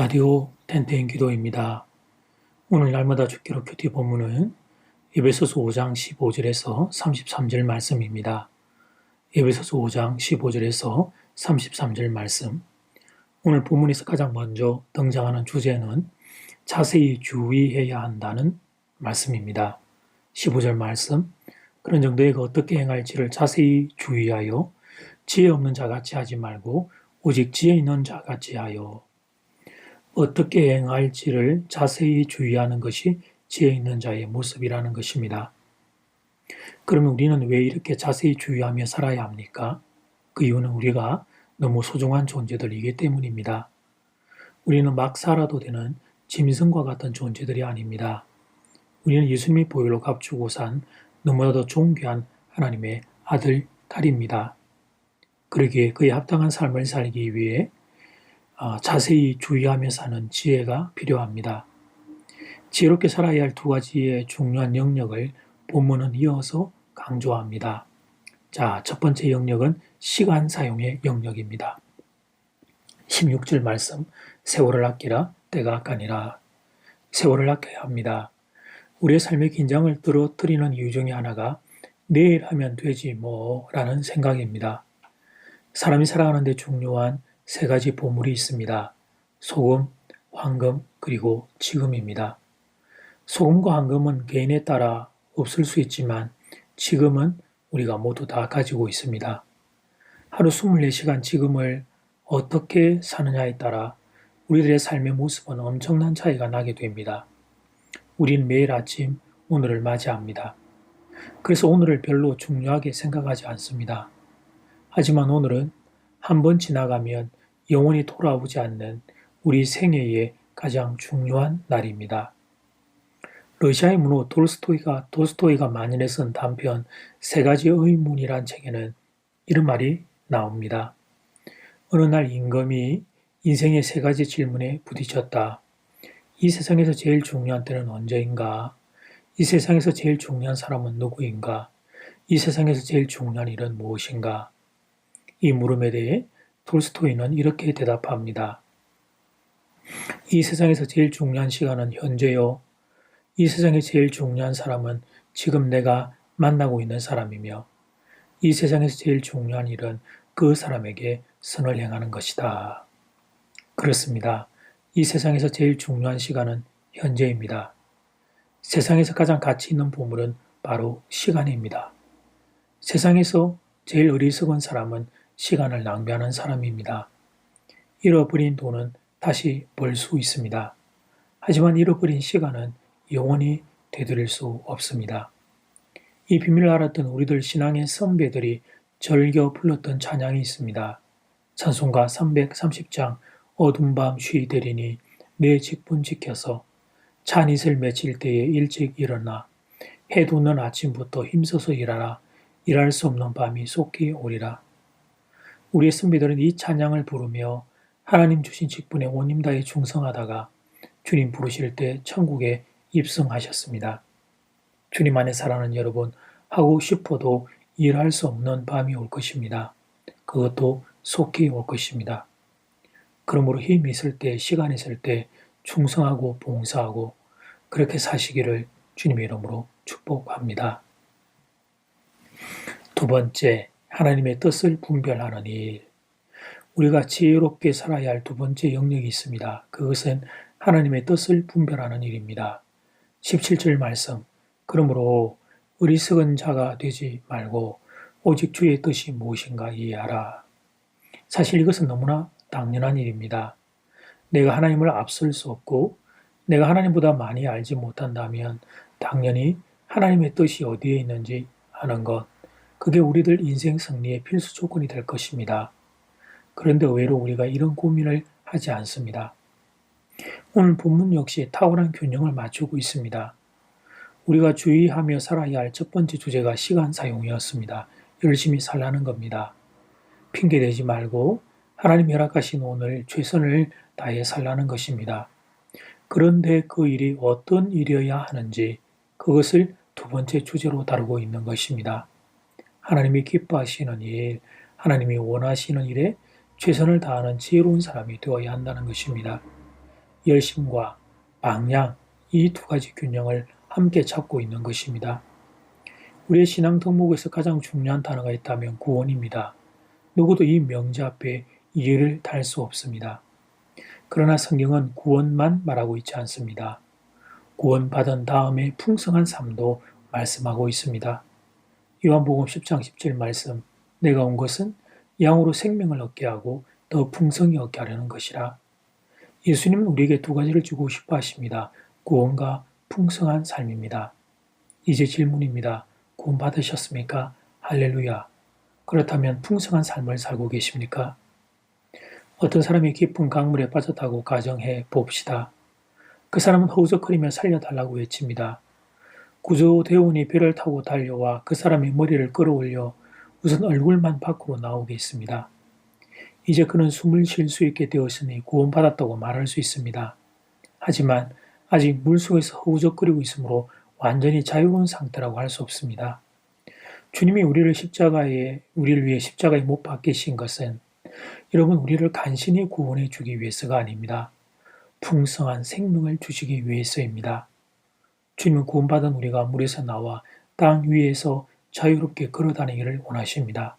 라디오 텐텐 기도입니다. 오늘 날마다 주기로 큐티 본문은 에베소서 5장 15절에서 33절 말씀입니다. 에베소서 5장 15절에서 33절 말씀. 오늘 본문에서 가장 먼저 등장하는 주제는 자세히 주의해야 한다는 말씀입니다. 15절 말씀. 그런 정도에게 어떻게 행할지를 자세히 주의하여 지혜 없는 자같이 하지 말고 오직 지혜 있는 자같이 하여. 어떻게 행할지를 자세히 주의하는 것이 지혜 있는 자의 모습이라는 것입니다. 그러면 우리는 왜 이렇게 자세히 주의하며 살아야 합니까? 그 이유는 우리가 너무 소중한 존재들이기 때문입니다. 우리는 막 살아도 되는 짐승과 같은 존재들이 아닙니다. 우리는 예수님의 보혈로 값주고 산 너무나도 존귀한 하나님의 아들, 딸입니다. 그러기에 그에 합당한 삶을 살기 위해 자세히 주의하며 사는 지혜가 필요합니다. 지혜롭게 살아야 할 두 가지의 중요한 영역을 본문은 이어서 강조합니다. 자, 첫 번째 영역은 시간 사용의 영역입니다. 16절 말씀, 세월을 아끼라 때가 아까니라. 세월을 아껴야 합니다. 우리의 삶의 긴장을 떨어뜨리는 이유 중에 하나가 내일 하면 되지 뭐라는 생각입니다. 사람이 살아가는 데 중요한 세 가지 보물이 있습니다. 소금, 황금, 그리고 지금입니다. 소금과 황금은 개인에 따라 없을 수 있지만 지금은 우리가 모두 다 가지고 있습니다. 하루 24시간 지금을 어떻게 사느냐에 따라 우리들의 삶의 모습은 엄청난 차이가 나게 됩니다. 우리는 매일 아침 오늘을 맞이합니다. 그래서 오늘을 별로 중요하게 생각하지 않습니다. 하지만 오늘은 한 번 지나가면 영원히 돌아오지 않는 우리 생애의 가장 중요한 날입니다. 러시아의 문호 돌스토이가 만일에 쓴 단편 세 가지 의문이란 책에는 이런 말이 나옵니다. 어느 날 임금이 인생의 세 가지 질문에 부딪혔다. 이 세상에서 제일 중요한 때는 언제인가? 이 세상에서 제일 중요한 사람은 누구인가? 이 세상에서 제일 중요한 일은 무엇인가? 이 물음에 대해 톨스토이는 이렇게 대답합니다. 이 세상에서 제일 중요한 시간은 현재요. 이 세상에 제일 중요한 사람은 지금 내가 만나고 있는 사람이며 이 세상에서 제일 중요한 일은 그 사람에게 선을 행하는 것이다. 그렇습니다. 이 세상에서 제일 중요한 시간은 현재입니다. 세상에서 가장 가치 있는 보물은 바로 시간입니다. 세상에서 제일 어리석은 사람은 시간을 낭비하는 사람입니다. 잃어버린 돈은 다시 벌 수 있습니다. 하지만 잃어버린 시간은 영원히 되돌릴 수 없습니다. 이 비밀을 알았던 우리들 신앙의 선배들이 즐겨 불렀던 찬양이 있습니다. 찬송가 330장 어두운 밤 쉬되리니 내 직분 지켜서 찬 이슬 맺힐 때에 일찍 일어나 해 돋는 아침부터 힘써서 일하라 일할 수 없는 밤이 속히 오리라. 우리의 선배들은 이 찬양을 부르며 하나님 주신 직분에 온 힘 다해 충성하다가 주님 부르실 때 천국에 입성하셨습니다. 주님 안에 살아가는 여러분, 하고 싶어도 일할 수 없는 밤이 올 것입니다. 그것도 속히 올 것입니다. 그러므로 힘이 있을 때, 시간 있을 때 충성하고 봉사하고 그렇게 사시기를 주님의 이름으로 축복합니다. 두 번째, 하나님의 뜻을 분별하는 일. 우리가 지혜롭게 살아야 할 두 번째 영역이 있습니다. 그것은 하나님의 뜻을 분별하는 일입니다. 17절 말씀. 그러므로 어리석은 자가 되지 말고 오직 주의 뜻이 무엇인가 이해하라. 사실 이것은 너무나 당연한 일입니다. 내가 하나님을 앞설 수 없고 내가 하나님보다 많이 알지 못한다면 당연히 하나님의 뜻이 어디에 있는지 아는 것, 그게 우리들 인생 승리의 필수 조건이 될 것입니다. 그런데 의외로 우리가 이런 고민을 하지 않습니다. 오늘 본문 역시 탁월한 균형을 맞추고 있습니다. 우리가 주의하며 살아야 할 첫 번째 주제가 시간 사용이었습니다. 열심히 살라는 겁니다. 핑계대지 말고 하나님 허락하신 오늘 최선을 다해 살라는 것입니다. 그런데 그 일이 어떤 일이어야 하는지 그것을 두 번째 주제로 다루고 있는 것입니다. 하나님이 기뻐하시는 일, 하나님이 원하시는 일에 최선을 다하는 지혜로운 사람이 되어야 한다는 것입니다. 열심과 방향, 이 두 가지 균형을 함께 찾고 있는 것입니다. 우리의 신앙 덕목에서 가장 중요한 단어가 있다면 구원입니다. 누구도 이 명제 앞에 예를 달 수 없습니다. 그러나 성경은 구원만 말하고 있지 않습니다. 구원받은 다음에 풍성한 삶도 말씀하고 있습니다. 요한복음 10장 17 말씀, 내가 온 것은 양으로 생명을 얻게 하고 더 풍성히 얻게 하려는 것이라. 예수님은 우리에게 두 가지를 주고 싶어 하십니다. 구원과 풍성한 삶입니다. 이제 질문입니다. 구원 받으셨습니까? 할렐루야. 그렇다면 풍성한 삶을 살고 계십니까? 어떤 사람이 깊은 강물에 빠졌다고 가정해 봅시다. 그 사람은 허우적거리며 살려달라고 외칩니다. 구조대원이 배를 타고 달려와 그 사람의 머리를 끌어올려 우선 얼굴만 밖으로 나오게 했습니다. 이제 그는 숨을 쉴 수 있게 되었으니 구원받았다고 말할 수 있습니다. 하지만 아직 물속에서 허우적거리고 있으므로 완전히 자유로운 상태라고 할 수 없습니다. 주님이 우리를 위해 십자가에 못 박히신 것은 여러분 우리를 간신히 구원해 주기 위해서가 아닙니다. 풍성한 생명을 주시기 위해서입니다. 주님은 구원받은 우리가 물에서 나와 땅 위에서 자유롭게 걸어다니기를 원하십니다.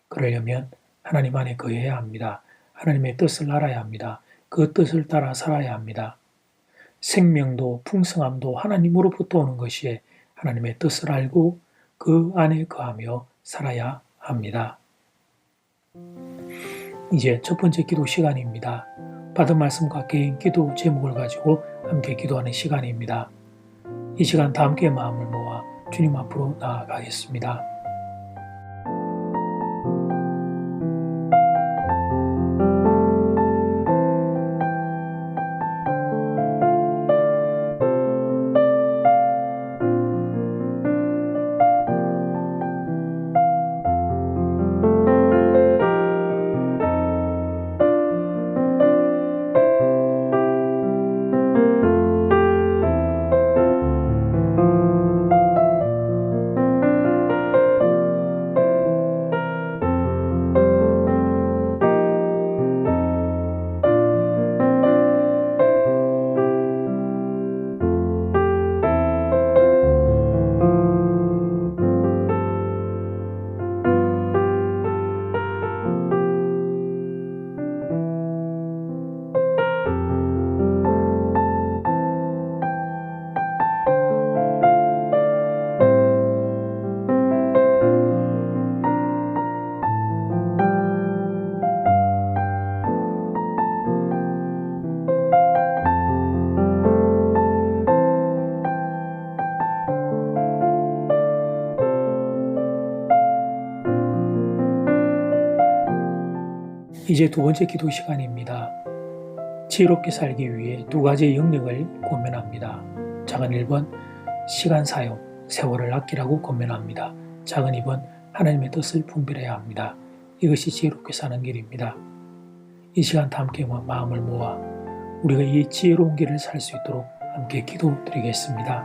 그러려면 하나님 안에 거해야 합니다. 하나님의 뜻을 알아야 합니다. 그 뜻을 따라 살아야 합니다. 생명도 풍성함도 하나님으로부터 오는 것이에 하나님의 뜻을 알고 그 안에 거하며 살아야 합니다. 이제 첫 번째 기도 시간입니다. 받은 말씀과 개인 기도 제목을 가지고 함께 기도하는 시간입니다. 이 시간 다 함께 마음을 모아 주님 앞으로 나아가겠습니다. 이제 두 번째 기도 시간입니다. 지혜롭게 살기 위해 두 가지의 영역을 권면합니다. 작은 1번, 시간 사용, 세월을 아끼라고 권면합니다. 작은 2번, 하나님의 뜻을 분별해야 합니다. 이것이 지혜롭게 사는 길입니다. 이 시간 다 함께 마음을 모아 우리가 이 지혜로운 길을 살 수 있도록 함께 기도드리겠습니다.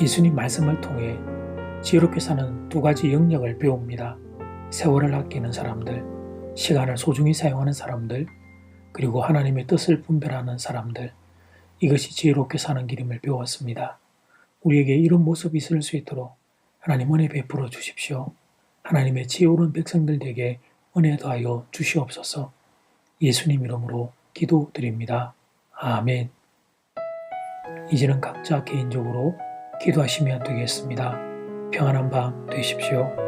예수님 말씀을 통해 지혜롭게 사는 두 가지 영역을 배웁니다. 세월을 아끼는 사람들, 시간을 소중히 사용하는 사람들, 그리고 하나님의 뜻을 분별하는 사람들, 이것이 지혜롭게 사는 길임을 배웠습니다. 우리에게 이런 모습이 있을 수 있도록 하나님 은혜 베풀어 주십시오. 하나님의 지혜로운 백성들 에게 은혜 더하여 주시옵소서. 예수님 이름으로 기도드립니다. 아멘. 이제는 각자 개인적으로 기도하시면 되겠습니다. 평안한 밤 되십시오.